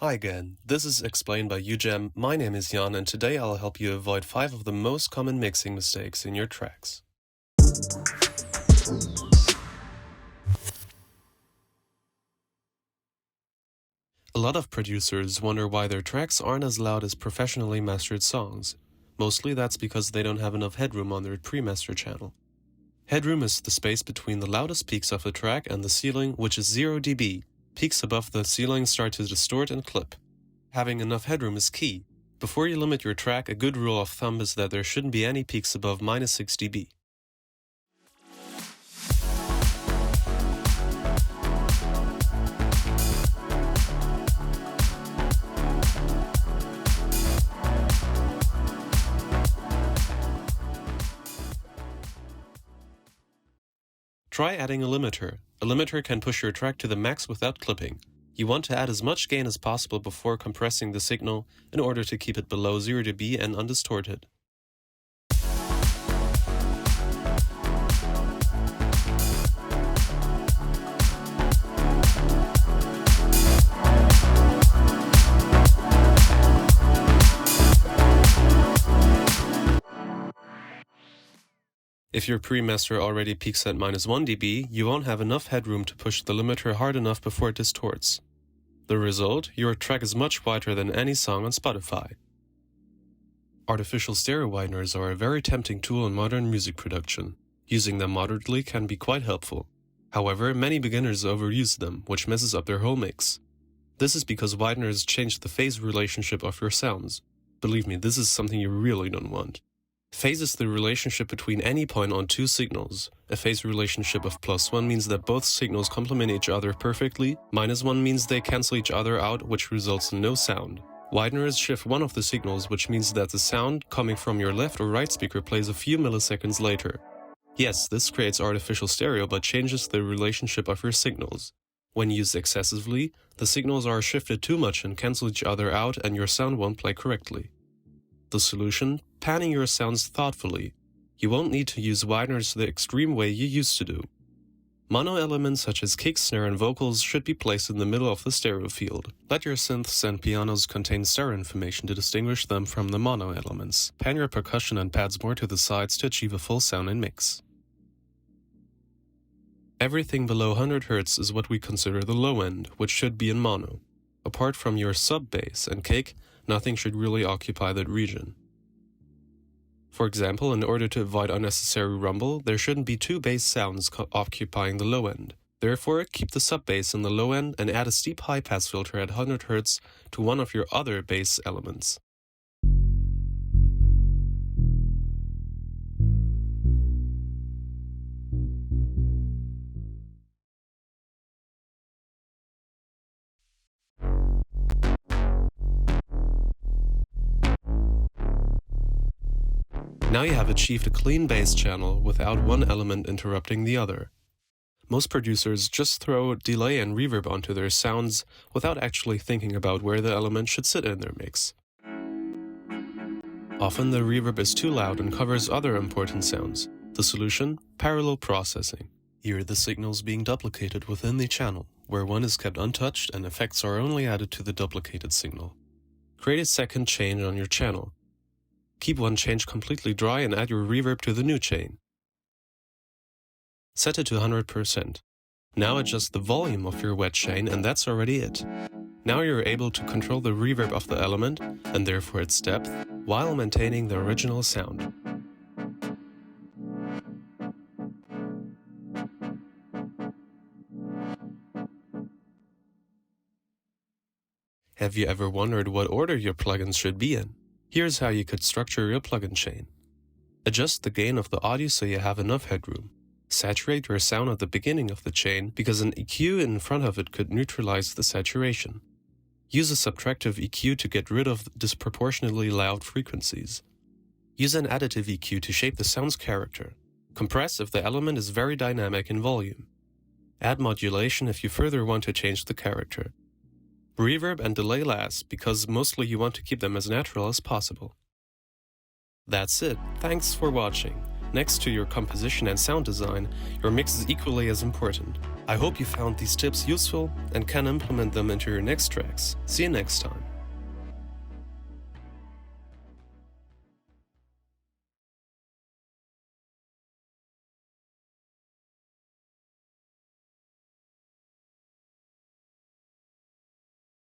Hi again, this is Explained by Ujam. My name is Jan and today I'll help you avoid 5 of the most common mixing mistakes in your tracks. A lot of producers wonder why their tracks aren't as loud as professionally mastered songs. Mostly that's because they don't have enough headroom on their pre-master channel. Headroom is the space between the loudest peaks of the track and the ceiling, which is 0 dB. Peaks above the ceiling start to distort and clip. Having enough headroom is key. Before you limit your track, a good rule of thumb is that there shouldn't be any peaks above -6 dB. Try adding a limiter. A limiter can push your track to the max without clipping. You want to add as much gain as possible before compressing the signal in order to keep it below 0 dB and undistorted. If your pre-master already peaks at -1 dB, you won't have enough headroom to push the limiter hard enough before it distorts. The result, your track is much quieter than any song on Spotify. Artificial stereo wideners are a very tempting tool in modern music production. Using them moderately can be quite helpful. However, many beginners overuse them, which messes up their whole mix. This is because wideners change the phase relationship of your sounds. Believe me, this is something you really don't want. Phase is the relationship between any point on two signals. A phase relationship of +1 means that both signals complement each other perfectly. -1 means they cancel each other out, which results in no sound. Wideners shift one of the signals, which means that the sound coming from your left or right speaker plays a few milliseconds later. Yes, this creates artificial stereo but changes the relationship of your signals. When used excessively, the signals are shifted too much and cancel each other out and your sound won't play correctly. The solution? Panning your sounds thoughtfully. You won't need to use wideners the extreme way you used to do. Mono elements such as kick, snare, and vocals should be placed in the middle of the stereo field. Let your synths and pianos contain stereo information to distinguish them from the mono elements. Pan your percussion and pads more to the sides to achieve a full sound and mix. Everything below 100 Hz is what we consider the low end, which should be in mono. Apart from your sub-bass and kick, nothing should really occupy that region. For example, in order to avoid unnecessary rumble, there shouldn't be two bass sounds occupying the low end. Therefore, keep the sub-bass in the low end and add a steep high-pass filter at 100 Hz to one of your other bass elements. Now you have achieved a clean bass channel without one element interrupting the other. Most producers just throw delay and reverb onto their sounds without actually thinking about where the element should sit in their mix. Often the reverb is too loud and covers other important sounds. The solution? Parallel processing. Here are the signals being duplicated within the channel, where one is kept untouched and effects are only added to the duplicated signal. Create a second chain on your channel. Keep one change completely dry and add your reverb to the new chain. Set it to 100%. Now adjust the volume of your wet chain and that's already it. Now you're able to control the reverb of the element, and therefore its depth, while maintaining the original sound. Have you ever wondered what order your plugins should be in? Here's how you could structure your plugin chain. Adjust the gain of the audio so you have enough headroom. Saturate your sound at the beginning of the chain because an EQ in front of it could neutralize the saturation. Use a subtractive EQ to get rid of disproportionately loud frequencies. Use an additive EQ to shape the sound's character. Compress if the element is very dynamic in volume. Add modulation if you further want to change the character. Reverb and delay last, because mostly you want to keep them as natural as possible. That's it. Thanks for watching. Next to your composition and sound design, your mix is equally as important. I hope you found these tips useful and can implement them into your next tracks. See you next time.